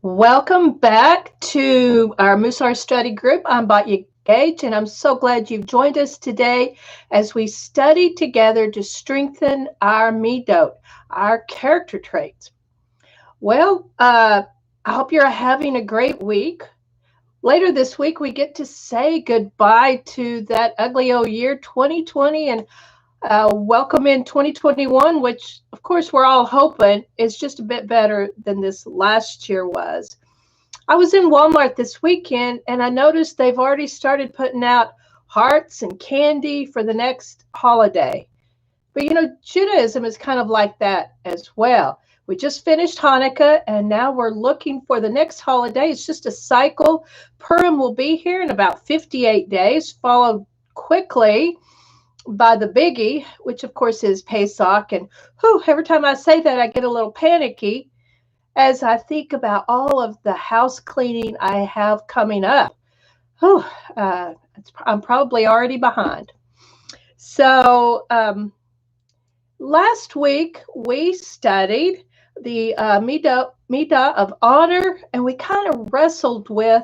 Welcome back to our Mussar study group. I'm Batya Gage, and I'm so glad you've joined us today as we study together to strengthen our midot, our character traits. I hope you're having a great week. Later this week, we get to say goodbye to that ugly old year 2020 and welcome in 2021, which, of course, we're all hoping is just a bit better than this last year was. I was in Walmart this weekend and I noticed they've already started putting out hearts and candy for the next holiday. But Judaism is kind of like that as well. We just finished Hanukkah and now we're looking for the next holiday. It's just a cycle. Purim will be here in about 58 days, followed quickly by the biggie, which of course is Pesach. And every time I say that, I get a little panicky as I think about all of the house cleaning I have coming up. Whew, I'm probably already behind. So last week we studied the midah of honor, and we kind of wrestled with,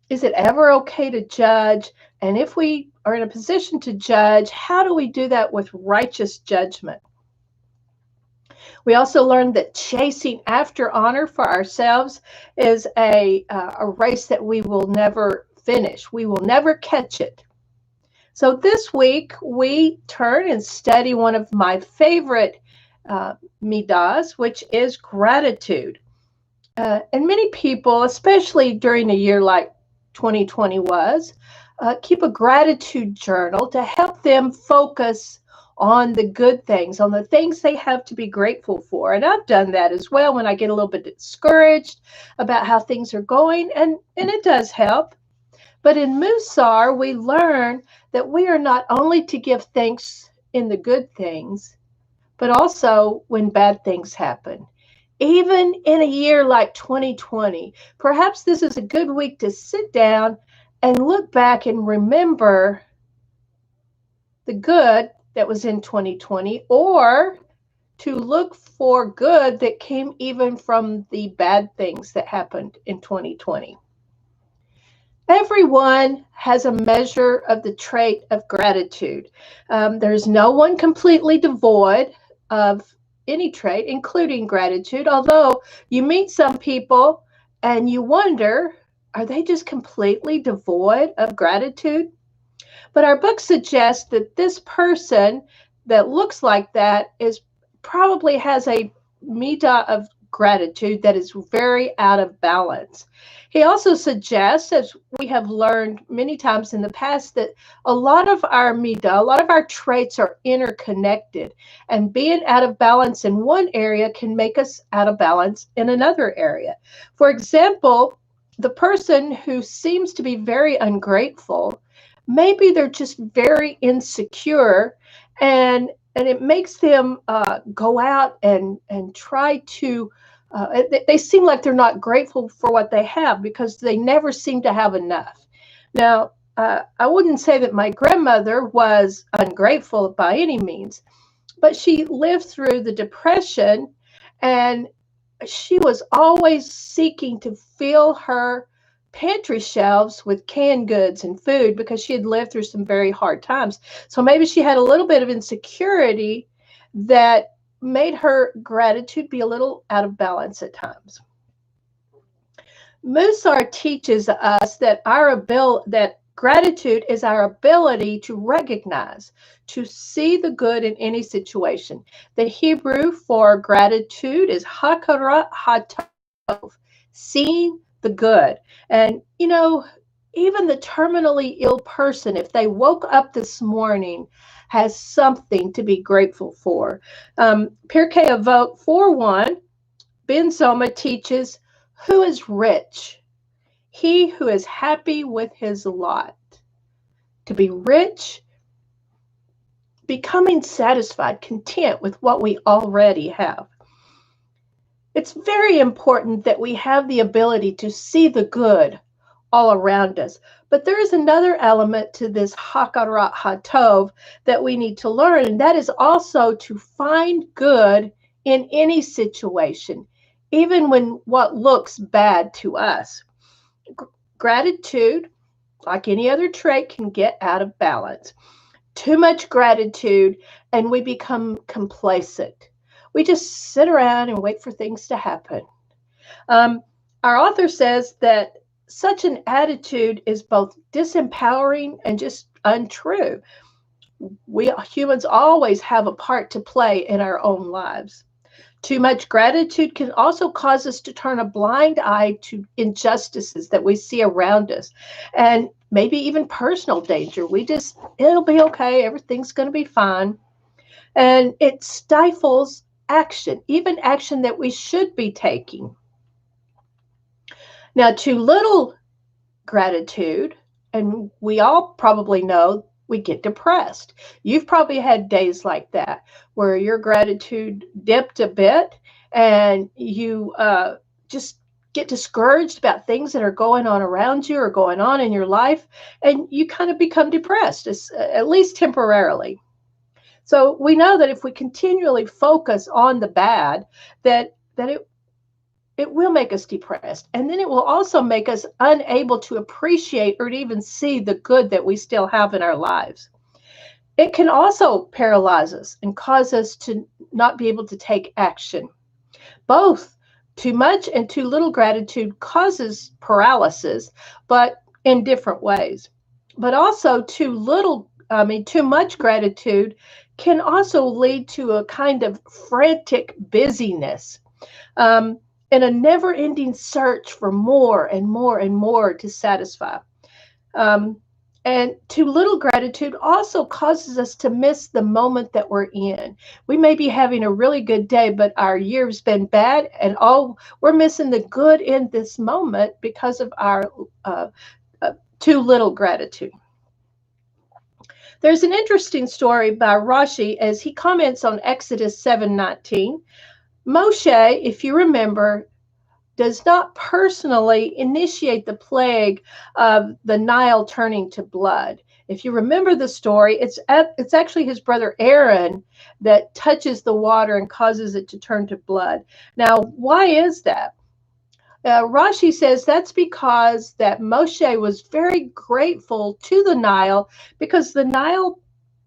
is it ever okay to judge? And if we are in a position to judge, how do we do that with righteous judgment? We also learned that chasing after honor for ourselves is a race that we will never finish. We will never catch it. So this week, we turn and study one of my favorite midahs, which is gratitude. And many people, especially during a year like 2020 was, keep a gratitude journal to help them focus on the good things, on the things they have to be grateful for. And I've done that as well when I get a little bit discouraged about how things are going, and it does help. But in Mussar, we learn that we are not only to give thanks in the good things, but also when bad things happen. Even in a year like 2020, perhaps this is a good week to sit down and look back and remember the good that was in 2020, or to look for good that came even from the bad things that happened in 2020. Everyone has a measure of the trait of gratitude. There's no one completely devoid of any trait, including gratitude, although you meet some people and you wonder, are they just completely devoid of gratitude? But our book suggests that this person that looks like that is probably has a midah of gratitude that is very out of balance. He also suggests, as we have learned many times in the past, that a lot of our midah, a lot of our traits are interconnected, and being out of balance in one area can make us out of balance in another area. For example, the person who seems to be very ungrateful, maybe they're just very insecure, and it makes them go out and try to. They seem like they're not grateful for what they have because they never seem to have enough. Now, I wouldn't say that my grandmother was ungrateful by any means, but she lived through the Depression, and she was always seeking to fill her pantry shelves with canned goods and food because she had lived through some very hard times. So maybe she had a little bit of insecurity that made her gratitude be a little out of balance at times. Mussar teaches us that that gratitude is our ability to recognize, to see the good in any situation. The Hebrew for gratitude is Hakarat, seeing the good. And, even the terminally ill person, if they woke up this morning, has something to be grateful for. Pirkei Avot 4:1, Ben Zoma teaches, who is rich? He who is happy with his lot. To be rich, becoming satisfied, content with what we already have. It's very important that we have the ability to see the good all around us. But there is another element to this Hakarat Hatov that we need to learn, and that is also to find good in any situation, even when what looks bad to us. Gratitude, like any other trait, can get out of balance. Too much gratitude, and we become complacent. We just sit around and wait for things to happen. Um, our author says that such an attitude is both disempowering and just untrue. We humans always have a part to play in our own lives. Too much gratitude can also cause us to turn a blind eye to injustices that we see around us and maybe even personal danger. It'll be okay, everything's going to be fine. And it stifles action, even action that we should be taking. Now, too little gratitude, and we all probably know we get depressed. You've probably had days like that where your gratitude dipped a bit and you just get discouraged about things that are going on around you or going on in your life, and you kind of become depressed, at least temporarily. So we know that if we continually focus on the bad, that it will make us depressed. And then it will also make us unable to appreciate or to even see the good that we still have in our lives. It can also paralyze us and cause us to not be able to take action. Both too much and too little gratitude causes paralysis, but in different ways. But also too much gratitude can also lead to a kind of frantic busyness. Um, in a never ending search for more and more and more to satisfy. Um, and too little gratitude also causes us to miss the moment that we're in. We may be having a really good day, but our year's been bad, and we're missing the good in this moment because of our uh, too little gratitude. There's an interesting story by Rashi as he comments on Exodus 7:19. Moshe, if you remember, does not personally initiate the plague of the Nile turning to blood. If you remember the story, it's actually his brother Aaron that touches the water and causes it to turn to blood. Now, why is that? Rashi says that's because that Moshe was very grateful to the Nile because the Nile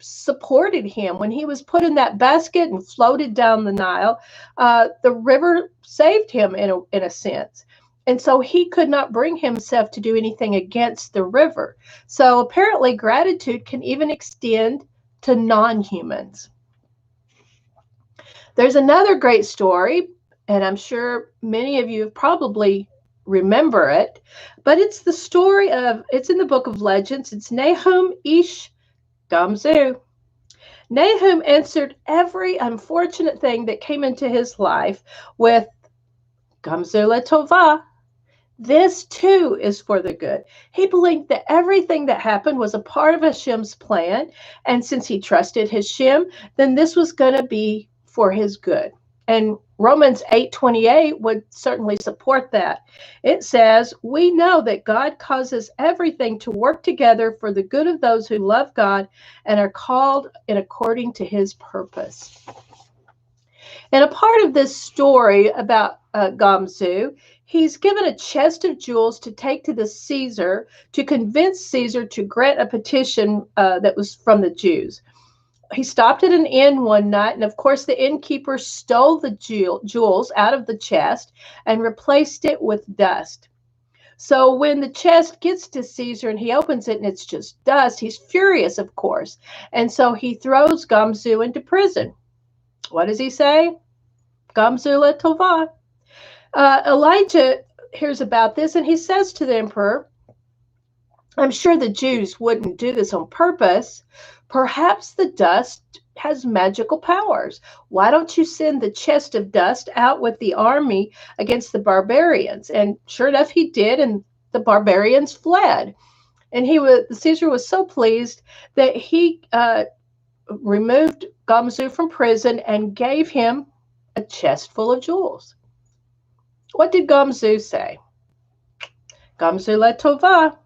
supported him when he was put in that basket and floated down the Nile. The river saved him in a sense. And so he could not bring himself to do anything against the river. So apparently, gratitude can even extend to non humans. There's another great story, and I'm sure many of you probably remember it, but it's in the book of Legends. It's Nahum Ish Gamzu. Nahum answered every unfortunate thing that came into his life with Gamzu Letovah. This too is for the good. He believed that everything that happened was a part of Hashem's plan, and since he trusted Hashem, then this was going to be for his good. And Romans 8:28 would certainly support that. It says, "We know that God causes everything to work together for the good of those who love God and are called in according to his purpose." And a part of this story about Gamzu, he's given a chest of jewels to take to the Caesar to convince Caesar to grant a petition that was from the Jews. He stopped at an inn one night, and of course, the innkeeper stole the jewels out of the chest and replaced it with dust. So when the chest gets to Caesar and he opens it and it's just dust, he's furious, of course. And so he throws Gamzu into prison. What does he say? Gamzu letovah. Elijah hears about this and he says to the emperor, I'm sure the Jews wouldn't do this on purpose. Perhaps the dust has magical powers. Why don't you send the chest of dust out with the army against the barbarians? And sure enough, he did, and the barbarians fled. And Caesar was so pleased that he removed Gamzu from prison and gave him a chest full of jewels. What did Gamzu say? Gamzu letovah.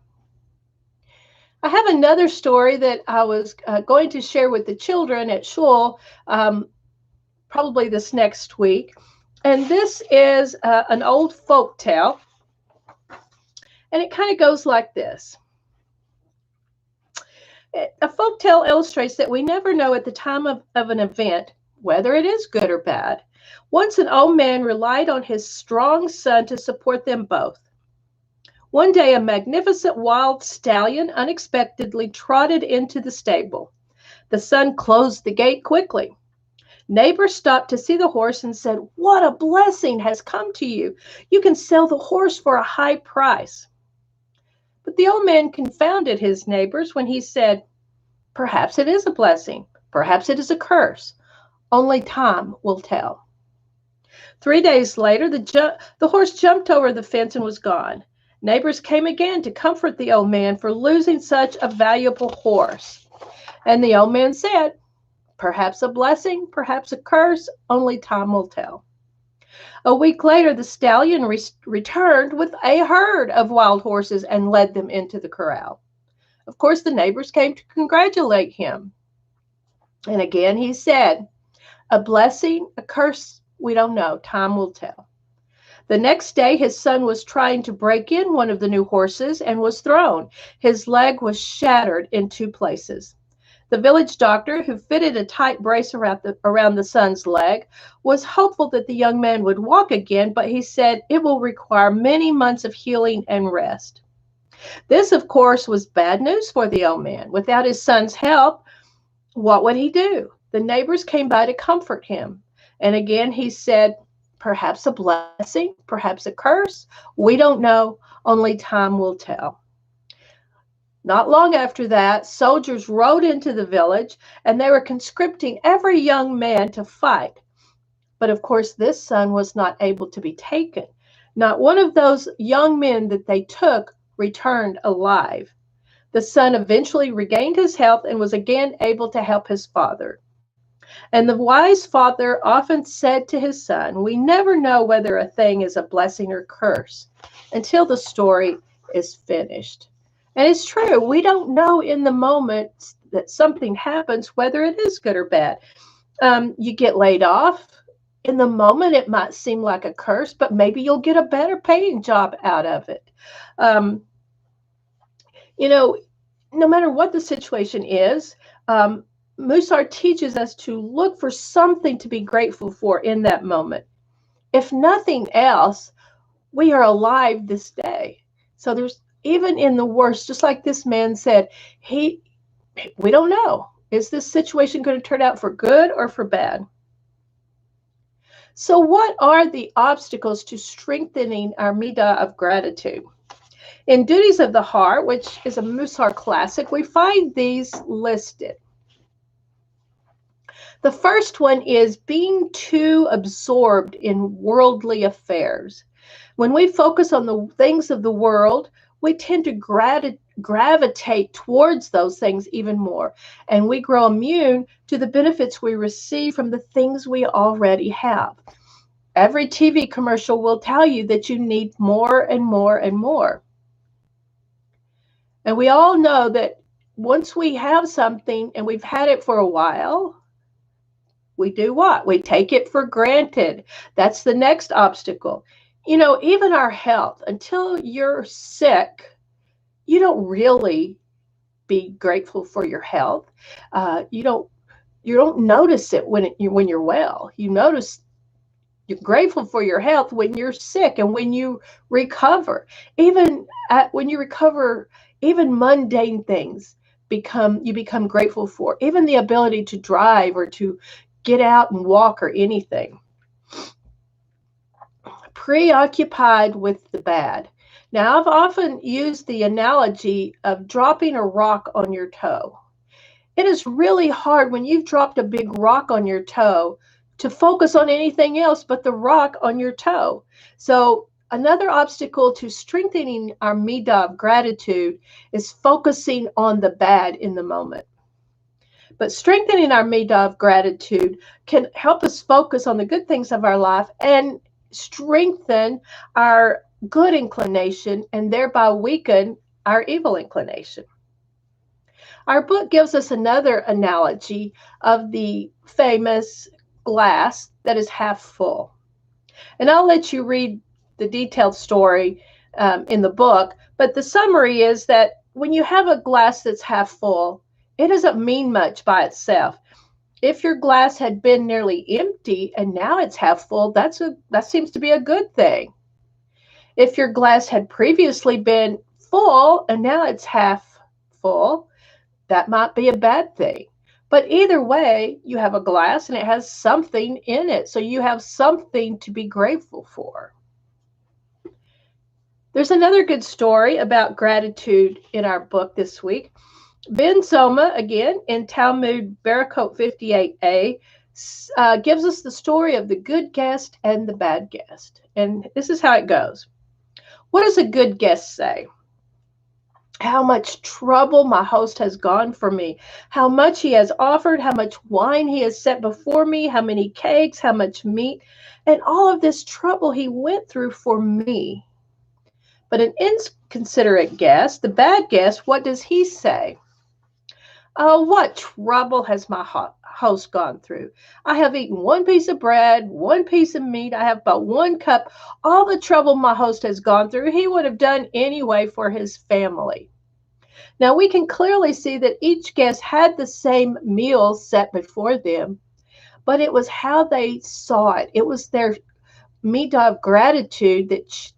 I have another story that I was going to share with the children at shul probably this next week. And this is an old folk tale, and it kind of goes like this. A folk tale illustrates that we never know at the time of an event whether it is good or bad. Once an old man relied on his strong son to support them both. One day, a magnificent wild stallion unexpectedly trotted into the stable. The son closed the gate quickly. Neighbors stopped to see the horse and said, "What a blessing has come to you! You can sell the horse for a high price." But the old man confounded his neighbors when he said, "Perhaps it is a blessing. Perhaps it is a curse. Only time will tell." 3 days later, the horse jumped over the fence and was gone. Neighbors came again to comfort the old man for losing such a valuable horse. And the old man said, "Perhaps a blessing, perhaps a curse, only time will tell." A week later, the stallion returned with a herd of wild horses and led them into the corral. Of course, the neighbors came to congratulate him. And again he said, "A blessing, a curse, we don't know. Time will tell." The next day, his son was trying to break in one of the new horses and was thrown. His leg was shattered in 2 places. The village doctor, who fitted a tight brace around the son's leg, was hopeful that the young man would walk again, but he said it will require many months of healing and rest. This, of course, was bad news for the old man. Without his son's help, what would he do? The neighbors came by to comfort him. And again he said, "Perhaps a blessing, perhaps a curse. We don't know. Only time will tell." Not long after that, soldiers rode into the village and they were conscripting every young man to fight. But of course, this son was not able to be taken. Not one of those young men that they took returned alive. The son eventually regained his health and was again able to help his father. And the wise father often said to his son, "We never know whether a thing is a blessing or curse until the story is finished." And it's true. We don't know in the moment that something happens whether it is good or bad. You get laid off. In the moment, it might seem like a curse, but maybe you'll get a better paying job out of it. Um, you know, no matter what the situation is, Mussar teaches us to look for something to be grateful for in that moment. If nothing else, we are alive this day. So there's even in the worst, just like this man said, we don't know. Is this situation going to turn out for good or for bad? So what are the obstacles to strengthening our midah of gratitude? In Duties of the Heart, which is a Mussar classic, we find these listed. The first one is being too absorbed in worldly affairs. When we focus on the things of the world, we tend to gravitate towards those things even more, and we grow immune to the benefits we receive from the things we already have. Every TV commercial will tell you that you need more and more and more. And we all know that once we have something and we've had it for a while, we do what? We take it for granted. That's the next obstacle. Even our health, until you're sick, you don't really be grateful for your health. You don't notice it when you're well. You're grateful for your health when you're sick and when you recover. When you recover, even mundane things you become grateful for. Even the ability to drive or to get out and walk or anything. Preoccupied with the bad. Now, I've often used the analogy of dropping a rock on your toe. It is really hard when you've dropped a big rock on your toe to focus on anything else but the rock on your toe. So another obstacle to strengthening our midah of gratitude is focusing on the bad in the moment. But strengthening our midah of gratitude can help us focus on the good things of our life and strengthen our good inclination and thereby weaken our evil inclination. Our book gives us another analogy of the famous glass that is half full. And I'll let you read the detailed story in the book. But the summary is that when you have a glass that's half full, it doesn't mean much by itself. If your glass had been nearly empty and now it's half full, that seems to be a good thing. If your glass had previously been full and now it's half full, that might be a bad thing. But either way, you have a glass and it has something in it. So you have something to be grateful for. There's another good story about gratitude in our book this week. Ben Soma, again, in Talmud Barakot 58a, gives us the story of the good guest and the bad guest. And this is how it goes. What does a good guest say? How much trouble my host has gone for me, how much he has offered, how much wine he has set before me, how many cakes, how much meat, and all of this trouble he went through for me. But an inconsiderate guest, the bad guest, what does he say? Oh, what trouble has my host gone through? I have eaten one piece of bread, one piece of meat. I have but one cup. All the trouble my host has gone through, he would have done anyway for his family. Now, we can clearly see that each guest had the same meal set before them, but it was how they saw it. It was their midah of gratitude that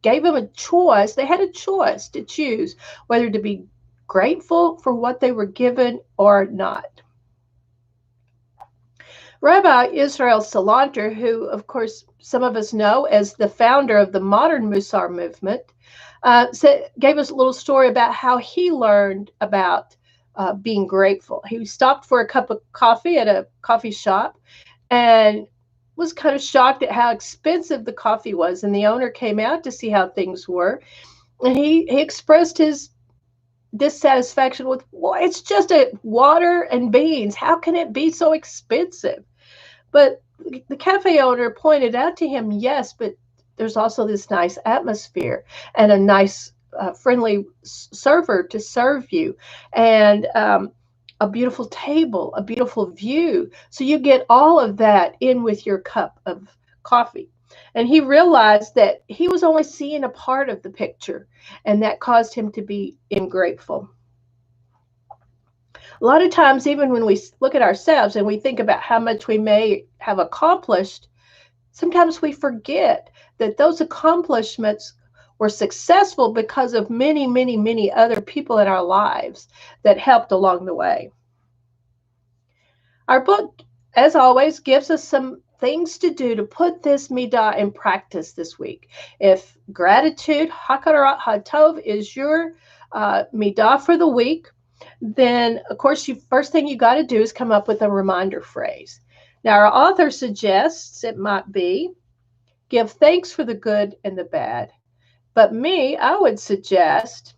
gave them a choice. They had a choice to choose whether to be grateful for what they were given or not. Rabbi Israel Salanter, who, of course, some of us know as the founder of the modern Mussar movement, gave us a little story about how he learned about being grateful. He stopped for a cup of coffee at a coffee shop and was kind of shocked at how expensive the coffee was. And the owner came out to see how things were. And he expressed his dissatisfaction with, well, it's just a water and beans. How can it be so expensive? But the cafe owner pointed out to him, yes, but there's also this nice atmosphere and a nice, friendly server to serve you, and a beautiful table, a beautiful view. So you get all of that in with your cup of coffee. And he realized that he was only seeing a part of the picture, and that caused him to be ungrateful. A lot of times, even when we look at ourselves and we think about how much we may have accomplished, sometimes we forget that those accomplishments were successful because of many, many, many other people in our lives that helped along the way. Our book, as always, gives us some things to do to put this midah in practice this week. If gratitude, Hakarat Hatov, is your midah for the week, then, of course, first thing you got to do is come up with a reminder phrase. Now, our author suggests it might be, give thanks for the good and the bad. But me, I would suggest,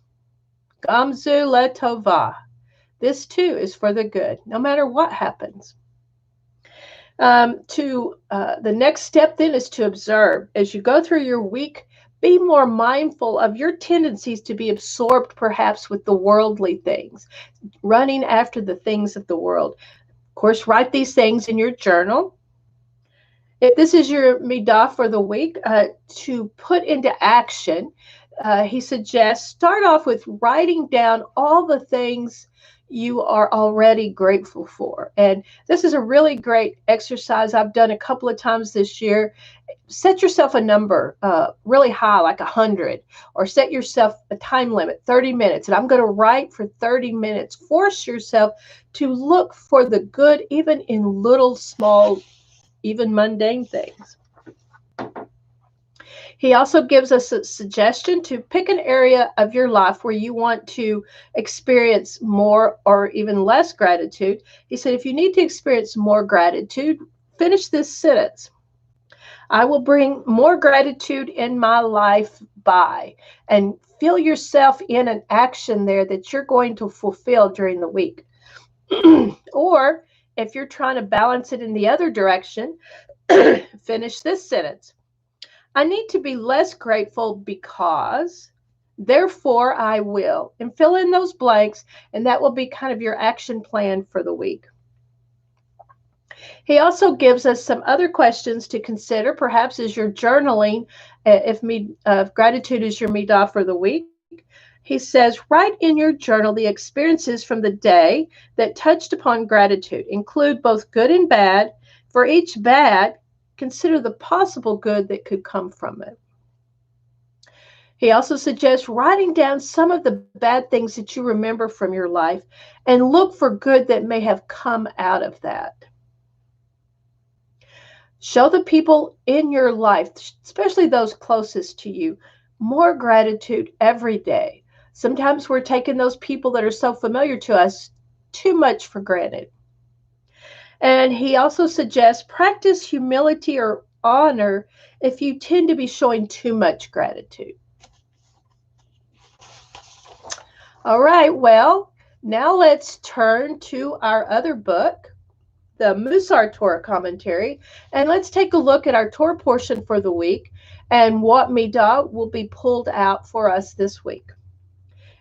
Gamzu letovah. This too is for the good, no matter what happens. The next step then is to observe. As you go through your week, be more mindful of your tendencies to be absorbed perhaps with the worldly things, running after the things of the world. Of course, write these things in your journal. If this is your midah for the week, to put into action, he suggests start off with writing down all the things you are already grateful for. And this is a really great exercise I've done a couple of times this year. Set yourself a number really high, like 100, or set yourself a time limit, 30 minutes. And I'm going to write for 30 minutes. Force yourself to look for the good, even in little, small, even mundane things. He also gives us a suggestion to pick an area of your life where you want to experience more or even less gratitude. He said, if you need to experience more gratitude, finish this sentence. I will bring more gratitude in my life by, and feel yourself in an action there that you're going to fulfill during the week. Or if you're trying to balance it in the other direction, finish this sentence. I need to be less grateful because, therefore I will, and fill in those blanks, and that will be kind of your action plan for the week. He also gives us some other questions to consider, perhaps as you're journaling, if gratitude is your midah for the week. He says, write in your journal the experiences from the day that touched upon gratitude. Include both good and bad. For each bad, consider the possible good that could come from it. He also suggests writing down some of the bad things that you remember from your life and look for good that may have come out of that. Show the people in your life, especially those closest to you, more gratitude every day. Sometimes we're taking those people that are so familiar to us too much for granted. And he also suggests practice humility or honor if you tend to be showing too much gratitude. All right, well, now let's turn to our other book, the Mussar Torah commentary, and let's take a look at our Torah portion for the week and what midah will be pulled out for us this week.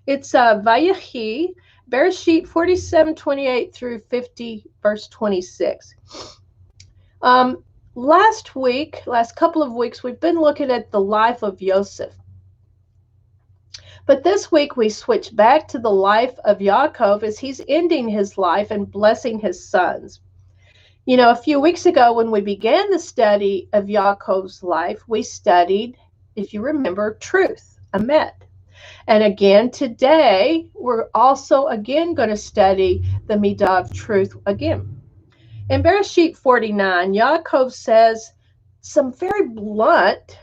It's Vayechi, Bereshit 47:28 through 50, verse 26. Last couple of weeks, we've been looking at the life of Yosef. But this week we switch back to the life of Yaakov as he's ending his life and blessing his sons. You know, a few weeks ago when we began the study of Yaakov's life, we studied, if you remember, truth, Emet. And again today, we're also again going to study the midah of truth again. In Bereshit 49, Yaakov says some very blunt,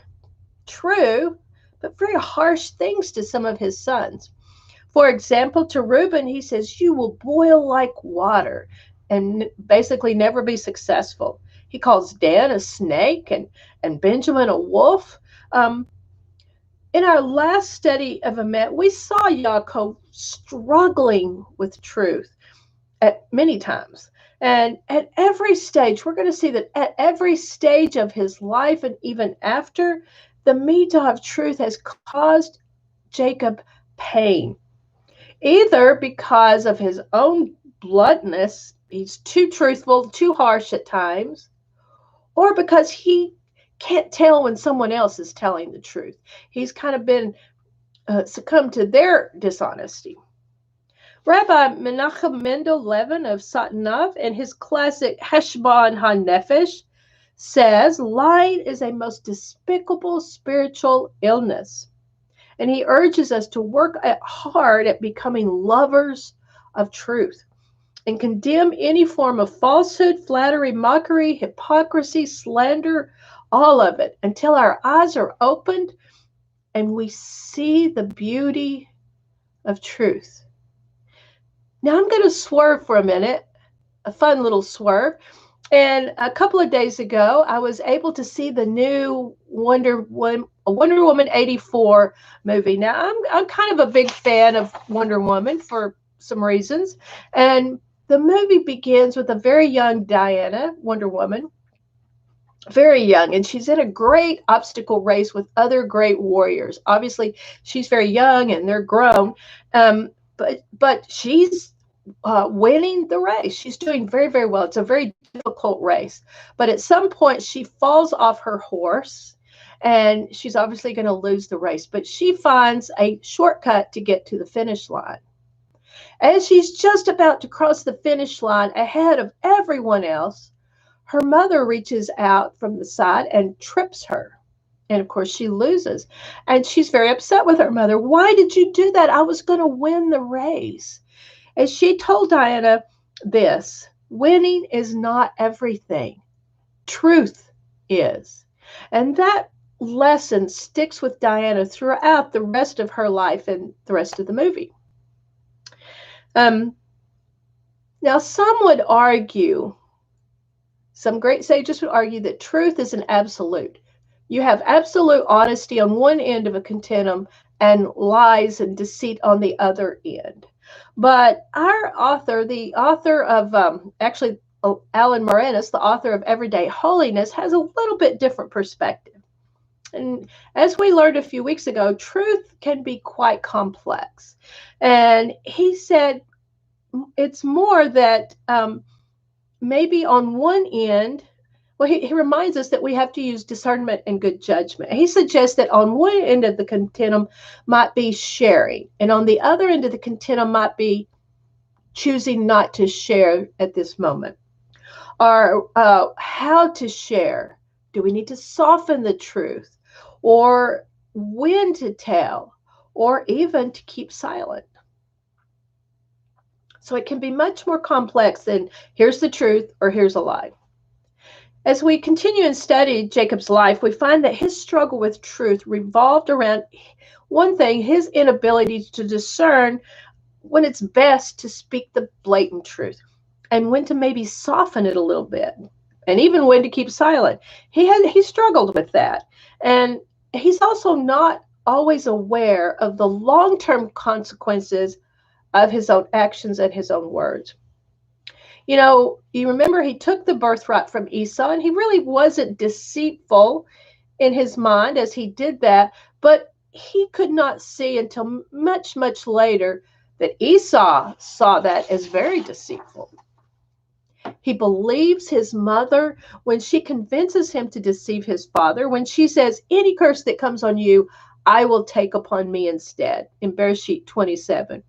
true, but very harsh things to some of his sons. For example, to Reuben, he says, you will boil like water and basically never be successful. He calls Dan a snake and Benjamin a wolf. In our last study of Emet, we saw Yaakov struggling with truth at many times. And at every stage, we're going to see that at every stage of his life and even after, the midah of truth has caused Jacob pain, either because of his own bluntness, he's too truthful, too harsh at times, or because he can't tell when someone else is telling the truth. He's kind of been succumbed to their dishonesty. Rabbi Menachem Mendel Levin of Satanav, in his classic Heshbon HaNefesh, says lying is a most despicable spiritual illness. And he urges us to work hard at becoming lovers of truth and condemn any form of falsehood, flattery, mockery, hypocrisy, slander, all of it, until our eyes are opened and we see the beauty of truth. Now I'm going to swerve for a minute, a fun little swerve. And a couple of days ago, I was able to see the new Wonder Woman 84 movie. Now, I'm kind of a big fan of Wonder Woman for some reasons. And the movie begins with a very young Diana, Wonder Woman, very young. And she's in a great obstacle race with other great warriors. Obviously, she's very young and they're grown. But she's winning the race. She's doing very, very well. It's a very difficult race. But at some point, she falls off her horse, and she's obviously going to lose the race. But she finds a shortcut to get to the finish line. As she's just about to cross the finish line ahead of everyone else, her mother reaches out from the side and trips her. And of course, she loses. And she's very upset with her mother. Why did you do that? I was going to win the race. And she told Diana this: winning is not everything. Truth is. And that lesson sticks with Diana throughout the rest of her life and the rest of the movie. Now, some would argue, some great sages would argue that truth is an absolute. You have absolute honesty on one end of a continuum and lies and deceit on the other end. But our author, the author of Alan Moranis, the author of Everyday Holiness, has a little bit different perspective. And as we learned a few weeks ago, truth can be quite complex. And he said it's more that maybe on one end, well, he reminds us that we have to use discernment and good judgment. He suggests that on one end of the continuum might be sharing, and on the other end of the continuum might be choosing not to share at this moment. Or how to share. Do we need to soften the truth? Or when to tell? Or even to keep silent? So it can be much more complex than here's the truth or here's a lie. As we continue and study Jacob's life, we find that his struggle with truth revolved around one thing, his inability to discern when it's best to speak the blatant truth and when to maybe soften it a little bit, and even when to keep silent. He struggled with that. And he's also not always aware of the long-term consequences of his own actions and his own words. You know, you remember he took the birthright from Esau, and he really wasn't deceitful in his mind as he did that, but he could not see until much, much later that Esau saw that as very deceitful. He believes his mother when she convinces him to deceive his father, when she says, any curse that comes on you, I will take upon me instead, in Bereshit 27.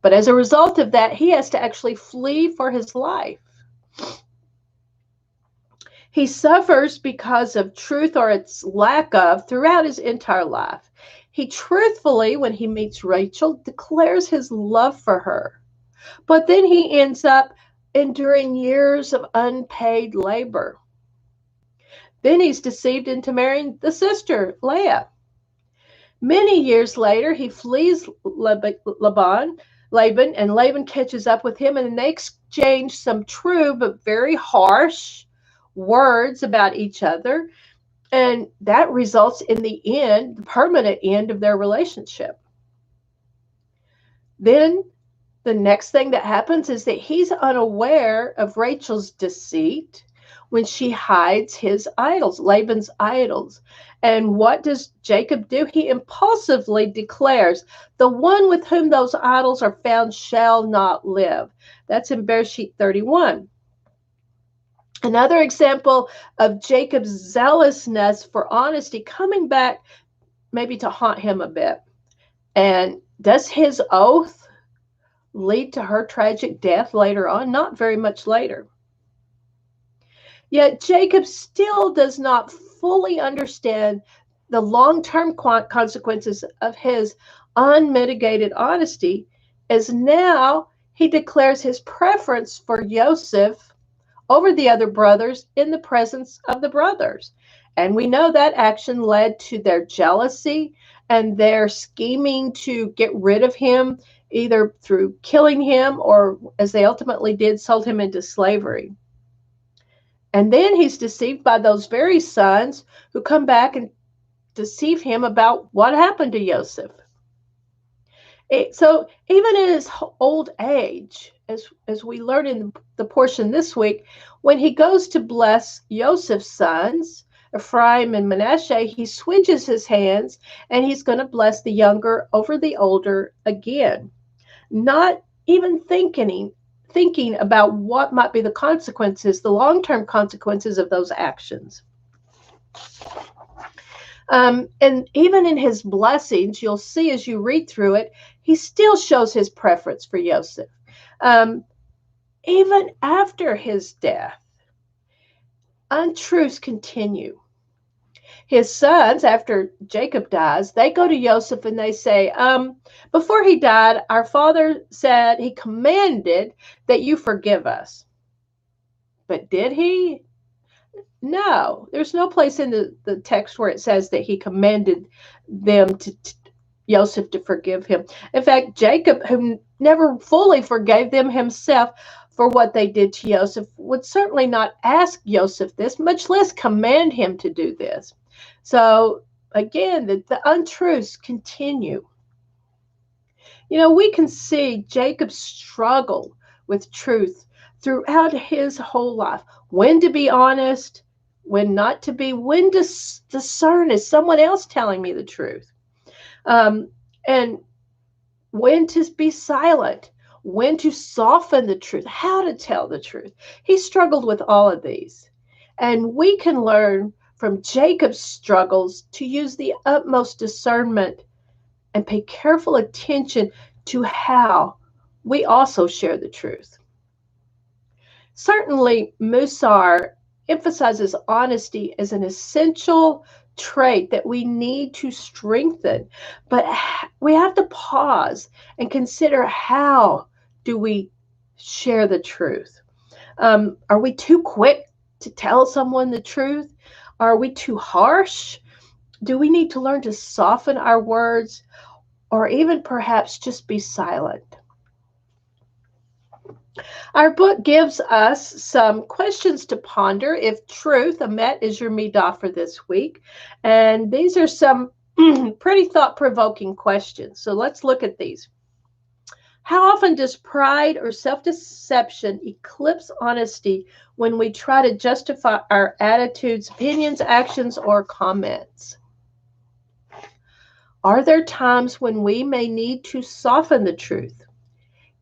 But as a result of that, he has to actually flee for his life. He suffers because of truth or its lack of throughout his entire life. He truthfully, when he meets Rachel, declares his love for her. But then he ends up enduring years of unpaid labor. Then he's deceived into marrying the sister, Leah. Many years later, he flees Laban, and Laban catches up with him, and they exchange some true but very harsh words about each other. And that results in the end, the permanent end of their relationship. Then the next thing that happens is that he's unaware of Rachel's deceit when she hides his idols, Laban's idols. And what does Jacob do? He impulsively declares, the one with whom those idols are found shall not live. That's in Bereshit 31. Another example of Jacob's zealousness for honesty coming back maybe to haunt him a bit. And does his oath lead to her tragic death later on? Not very much later. Yet Jacob still does not fully understand the long-term consequences of his unmitigated honesty, as now he declares his preference for Joseph over the other brothers in the presence of the brothers. And we know that action led to their jealousy and their scheming to get rid of him, either through killing him or, as they ultimately did, sold him into slavery. And then he's deceived by those very sons who come back and deceive him about what happened to Joseph. So even in his old age, as we learn in the portion this week, when he goes to bless Joseph's sons, Ephraim and Manasseh, he switches his hands and he's going to bless the younger over the older again, not even thinking about what might be the consequences, the long-term consequences of those actions. And even in his blessings, you'll see as you read through it, he still shows his preference for Joseph. Even after his death, untruths continue. His sons, after Jacob dies, they go to Joseph and they say, before he died, our father said, he commanded that you forgive us. But did he? No, there's no place in the text where it says that he commanded them Joseph to forgive him. In fact, Jacob, who never fully forgave them himself for what they did to Joseph, would certainly not ask Joseph this, much less command him to do this. So again, the untruths continue. You know, we can see Jacob's struggle with truth throughout his whole life. When to be honest, when not to be, when to discern, is someone else telling me the truth? And when to be silent, when to soften the truth, how to tell the truth. He struggled with all of these. And we can learn from Jacob's struggles to use the utmost discernment and pay careful attention to how we also share the truth. Certainly, Mussar emphasizes honesty as an essential trait that we need to strengthen, but we have to pause and consider, how do we share the truth? Are we too quick to tell someone the truth? Are we too harsh? Do we need to learn to soften our words, or even perhaps just be silent? Our book gives us some questions to ponder. If truth, Emet, is your midah for this week. And these are some pretty thought-provoking questions. So let's look at these. How often does pride or self-deception eclipse honesty when we try to justify our attitudes, opinions, actions, or comments? Are there times when we may need to soften the truth?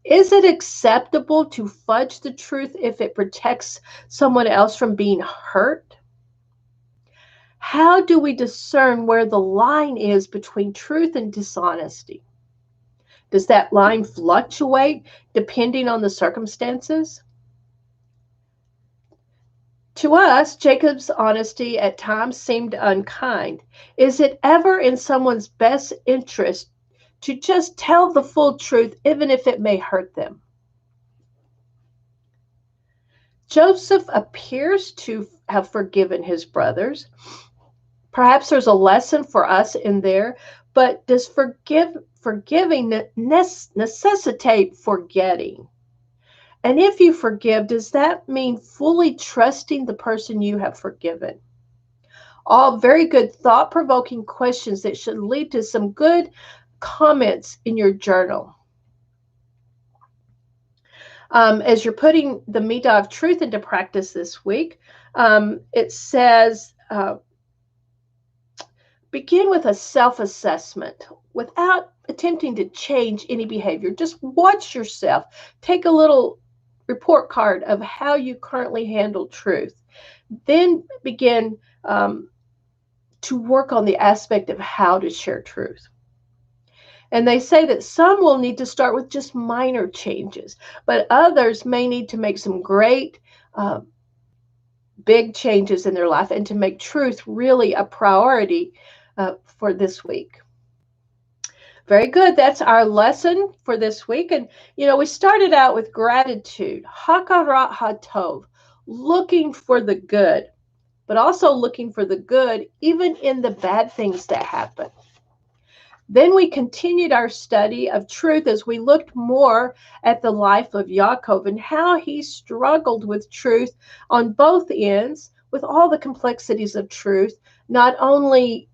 Is it acceptable to fudge the truth if it protects someone else from being hurt? How do we discern where the line is between truth and dishonesty? Does that line fluctuate depending on the circumstances? To us, Jacob's honesty at times seemed unkind. Is it ever in someone's best interest to just tell the full truth, even if it may hurt them? Joseph appears to have forgiven his brothers. Perhaps there's a lesson for us in there, but does forgiving necessitate forgetting? And if you forgive, does that mean fully trusting the person you have forgiven? All very good, thought-provoking questions that should lead to some good comments in your journal. As you're putting the midah of truth into practice this week, it says, begin with a self-assessment without attempting to change any behavior. Just watch yourself. Take a little report card of how you currently handle truth. Then begin to work on the aspect of how to share truth. And they say that some will need to start with just minor changes, but others may need to make some great big changes in their life and to make truth really a priority for this week. Very good. That's our lesson for this week. And, we started out with gratitude, Hakarat hatov, looking for the good, but also looking for the good even in the bad things that happen. Then we continued our study of truth as we looked more at the life of Yaakov and how he struggled with truth on both ends, with all the complexities of truth, not only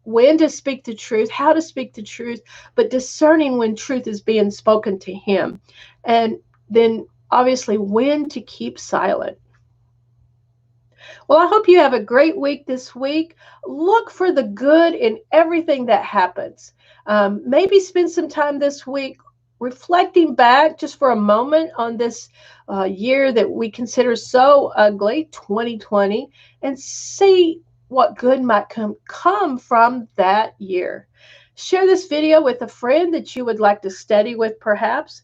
when to speak the truth, how to speak the truth, but discerning when truth is being spoken to him. And then obviously when to keep silent. Well, I hope you have a great week this week. Look for the good in everything that happens. Maybe spend some time this week reflecting back just for a moment on this year that we consider so ugly, 2020, and see what good might come from that year. Share this video with a friend that you would like to study with, perhaps.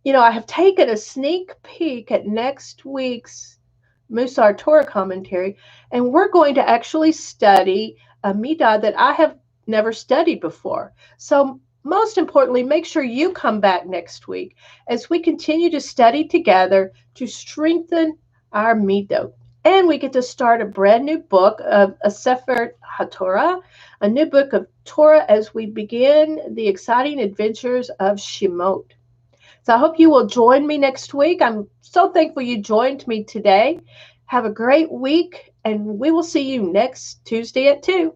I have taken a sneak peek at next week's Mussar Torah commentary, and we're going to actually study a midah that I have never studied before. So most importantly, make sure you come back next week as we continue to study together to strengthen our midot. And we get to start a brand new book of a Sefer HaTorah, a new book of Torah, as we begin the exciting adventures of Shemot. So I hope you will join me next week. I'm so thankful you joined me today. Have a great week, and we will see you next Tuesday at 2.